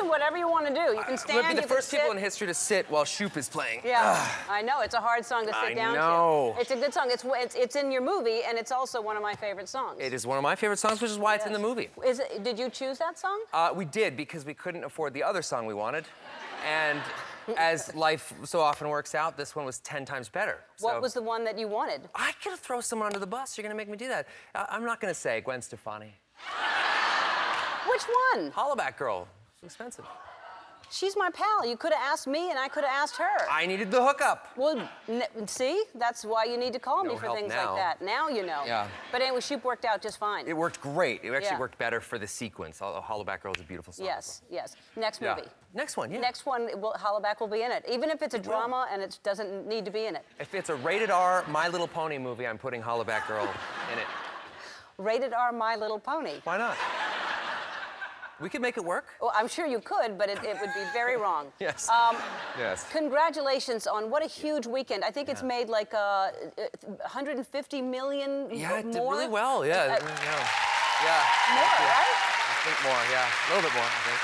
can whatever you want to do. You can stand, We'll be the first people in history to sit while Shoop is playing. Yeah, I know. It's a hard song to sit down to. It's a good song. It's in your movie, and it's also one of my favorite songs. It is one of my favorite songs, which is why it's in the movie. Did you choose that song? We did, because we couldn't afford the other song we wanted. And as life so often works out, this one was 10 times better. What was the one that you wanted? I could throw someone under the bus. You're going to make me do that. I'm not going to say Gwen Stefani. Which one? Hollaback Girl. It's expensive. She's my pal. You could have asked me, and I could have asked her. I needed the hookup. Well, see? That's why you need to call me for things like that. Now you know. Yeah. But anyway, Shoop worked out just fine. It worked great. It actually worked better for the sequence. Hollaback Girl is a beautiful song. Yes, yes. Next movie. Next one, Next one, Hollaback will be in it. Even if it's a drama and it doesn't need to be in it. If it's a rated R My Little Pony movie, I'm putting Hollaback Girl in it. Rated R My Little Pony. Why not? We could make it work. Well, I'm sure you could, but it would be very wrong. Yes. Yes. Congratulations on what a huge weekend. I think it's made like 150 million more. Yeah, it did really well. Yeah. More, right? I think more, yeah. A little bit more, I think.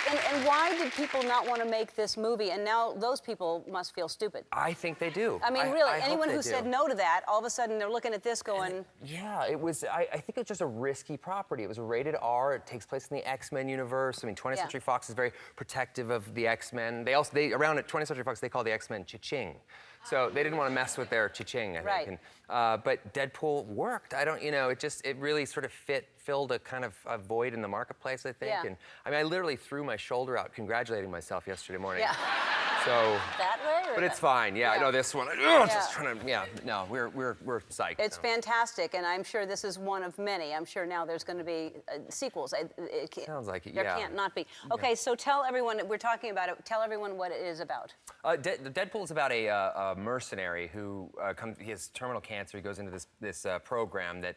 And why did people not want to make this movie? And now those people must feel stupid. I think they do. I mean, really, anyone who said no to that, all of a sudden they're looking at this going... It was, I think it was just a risky property. It was a rated R. It takes place in the X-Men universe. I mean, 20th Century Fox is very protective of the X-Men. Around at 20th Century Fox, they call the X-Men cha-ching. So they didn't want to mess with their cha-ching, I think. Right. And, but Deadpool worked. It really sort of filled a kind of a void in the marketplace, I think. Yeah. And I mean, I literally threw my shoulder out congratulating myself yesterday morning. Yeah. So. That way? But it's fine. Yeah, I know this one. Just trying to. Yeah. No, we're psyched. It's fantastic, and I'm sure this is one of many. I'm sure now there's going to be sequels. Sounds like it. There can't not be. Okay, so tell everyone we're talking about it. Tell everyone what it is about. Deadpool is about a mercenary who he has terminal cancer. He goes into this program that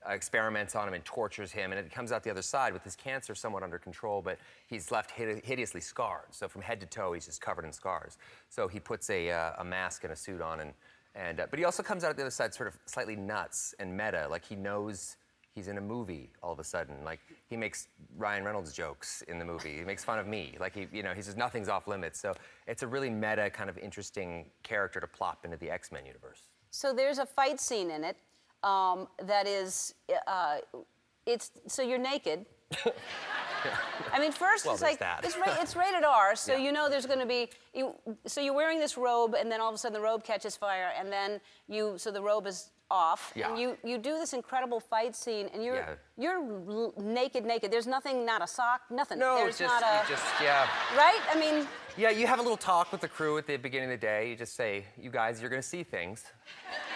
experiments on him and tortures him, and it comes out the other side with his cancer somewhat under control, but he's left hideously scarred. So from head to toe, he's just covered in scars. So he puts a mask and a suit on, but he also comes out the other side sort of slightly nuts and meta, like he knows he's in a movie all of a sudden. Like he makes Ryan Reynolds jokes in the movie. He makes fun of me. Like he says nothing's off limits. So it's a really meta kind of interesting character to plop into the X-Men universe. So there's a fight scene in it. That is, so you're naked. I mean, first it's like, it's rated R, so you know there's going to be, so you're wearing this robe, and then all of a sudden the robe catches fire, and then so the robe is off, and you do this incredible fight scene, and you're naked. There's nothing, not a sock, nothing. No, there's not right? I mean... Yeah, you have a little talk with the crew at the beginning of the day. You just say, you guys, you're going to see things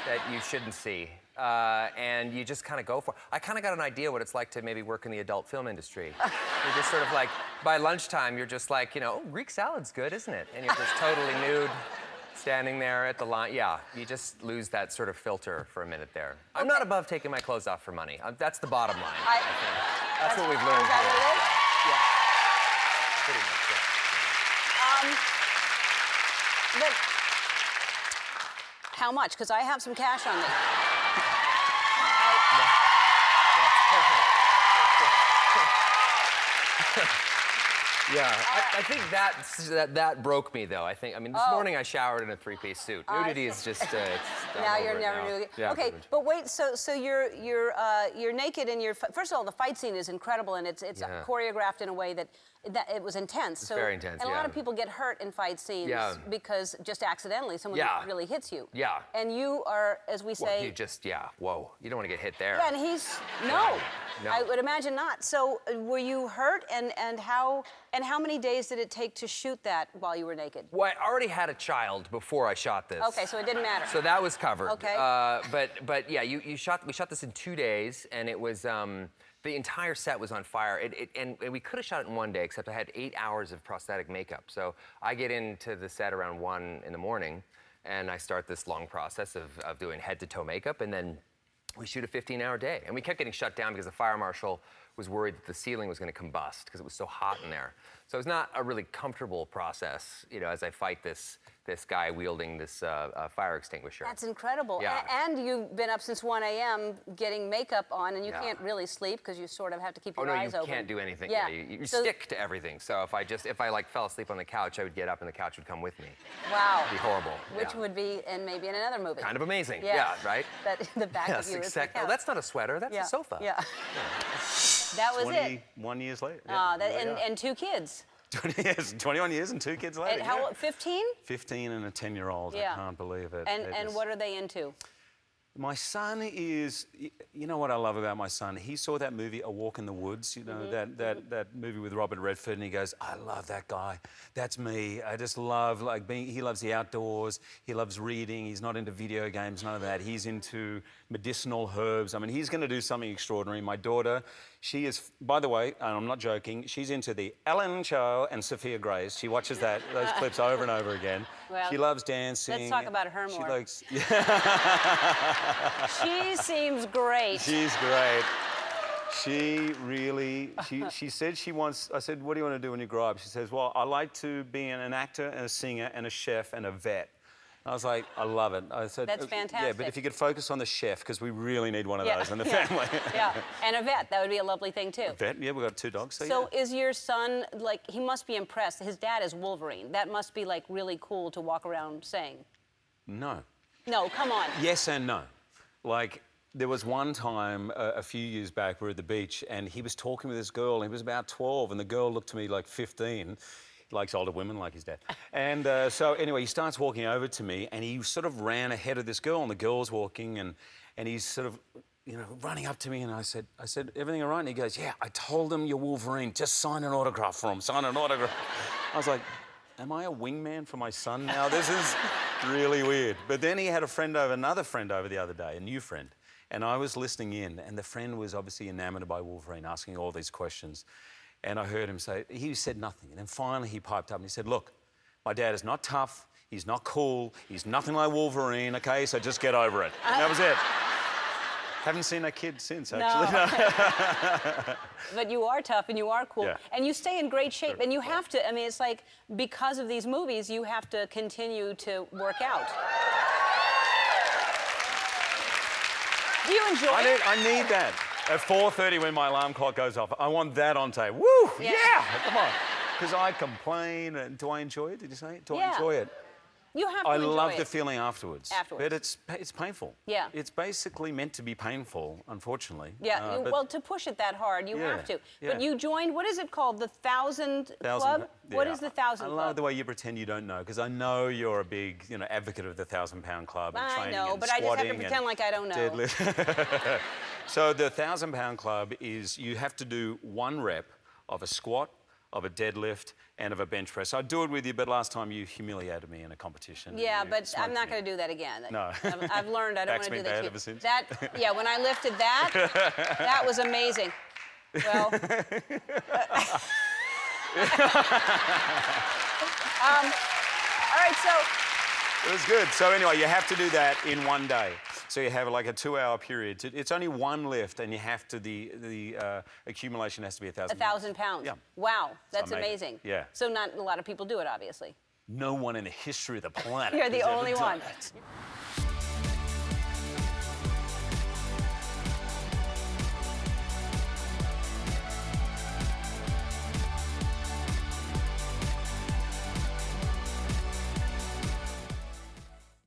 that you shouldn't see. And you just kind of go for it. I kind of got an idea what it's like to maybe work in the adult film industry. You're just sort of like, by lunchtime, you're just like, oh, Greek salad's good, isn't it? And you're just totally nude, standing there at the line. Yeah, you just lose that sort of filter for a minute there. Okay. I'm not above taking my clothes off for money. That's the bottom line, I think. That's what we've learned. Is that what it is? Yeah. Pretty much, yeah. But how much? Because I have some cash on me. Yeah, I think that broke me though. I mean, this morning I showered in a three-piece suit. Nudity is just now you're never nude. Yeah, okay, but wait. So you're naked, and first of all, the fight scene is incredible, and it's choreographed in a way that it was intense. It's very intense. And a lot of people get hurt in fight scenes because just accidentally someone really hits you. Yeah. And you are, as we say. Well, you just whoa. You don't want to get hit there. Yeah, and he's no. I would imagine not. So were you hurt, and how many days did it take to shoot that while you were naked? Well, I already had a child before I shot this. Okay, so it didn't matter. So that was covered. Okay. But yeah, we shot this in 2 days, and it was the entire set was on fire. And we could have shot it in 1 day, except I had 8 hours of prosthetic makeup. So I get into the set around 1 in the morning, and I start this long process of doing head-to-toe makeup, and then we shoot a 15-hour day. And we kept getting shut down because the fire marshal was worried that the ceiling was going to combust because it was so hot in there. So it's not a really comfortable process, you know, as I fight this guy wielding this fire extinguisher. That's incredible. Yeah. And you've been up since 1 a.m. getting makeup on, and you can't really sleep because you sort of have to keep your eyes open. Oh, no, you can't do anything. Yeah. You stick to everything. So if I like fell asleep on the couch, I would get up and the couch would come with me. Wow. It'd be horrible. Which would be, and maybe in another movie. Kind of amazing. Yeah, right? That the back of you is the couch. Oh, that's not a sweater, that's a sofa. Yeah. That was it. 21 years later. And 2 kids. 21 years and 2 kids later. And how old? 15? 15 and a 10-year-old. Yeah. I can't believe it. And what are they into? My son is, you know what I love about my son? He saw that movie, A Walk in the Woods, you know, that movie with Robert Redford, and he goes, I love that guy. That's me. I just love, like, he loves the outdoors. He loves reading. He's not into video games, none of that. He's into medicinal herbs. I mean, he's going to do something extraordinary. My daughter, she is, by the way, and I'm not joking, she's into The Ellen Show and Sophia Grace. She watches those clips over and over again. Well, she loves dancing. Let's talk about her more. She likes... She seems great. She's great. She really, she said she wants, I said, what do you want to do when you grow up? She says, well, I like to be an actor and a singer and a chef and a vet. I was like, I love it. I said, that's fantastic. Yeah, but if you could focus on the chef, because we really need one of those in the family. Yeah, and a vet, that would be a lovely thing too. A vet, yeah, we've got 2 dogs. So is your son, like, he must be impressed. His dad is Wolverine. That must be, like, really cool to walk around saying. No. No, come on. Yes and no. Like, there was one time a few years back, we were at the beach, and he was talking with this girl, and he was about 12, and the girl looked to me like 15. He likes older women, like his dad. And so anyway, he starts walking over to me, and he sort of ran ahead of this girl, and the girl's walking, and he's sort of, you know, running up to me, and I said, everything all right? And he goes, yeah, I told him you're Wolverine. Just sign an autograph for him. Sign an autograph. I was like, am I a wingman for my son now? This is really weird. But then he had another friend over the other day, a new friend. And I was listening in, and the friend was obviously enamored by Wolverine, asking all these questions. And I heard him say, he said nothing. And then finally he piped up and he said, look, my dad is not tough, he's not cool, he's nothing like Wolverine, okay? So just get over it. And that was it. Haven't seen that kid since, actually. No. But you are tough and you are cool. Yeah. And you stay in great shape. And you have to, I mean, it's like, because of these movies, you have to continue to work out. Do you enjoy it? I need that. At 4:30 when my alarm clock goes off, I want that on tape. Woo! Yeah! Come on. Because I complain. Do I enjoy it? Did you say? Do I enjoy it? You have to I enjoy love it. the feeling afterwards. But it's painful. Yeah. It's basically meant to be painful, unfortunately. Yeah, well, to push it that hard, you have to. Yeah. But you joined, what is it called, the 1,000 Club? Yeah. What is the 1,000 I Club? love the way you pretend you don't know, because I know you're a big, you know, advocate of the 1,000-pound club and I training know, and but I just have to squatting pretend like I don't know. Deadlift. So the 1,000-pound club is you have to do 1 rep of a squat, of a deadlift, and of a bench press. I'd do it with you, but last time you humiliated me in a competition. Yeah, but I'm not going to do that again. No. I've learned I don't want to do that. Ever since? Yeah, when I lifted that, that was amazing. Well. All right, so. It was good. So anyway, you have to do that in 1 day. So you have like a 2-hour period. It's only 1 lift, and you have to, the accumulation has to be 1,000 pounds. 1,000 pounds? Yeah. Wow, that's amazing. Yeah. So not a lot of people do it, obviously. No one in the history of the planet. You're the has ever only done one. it.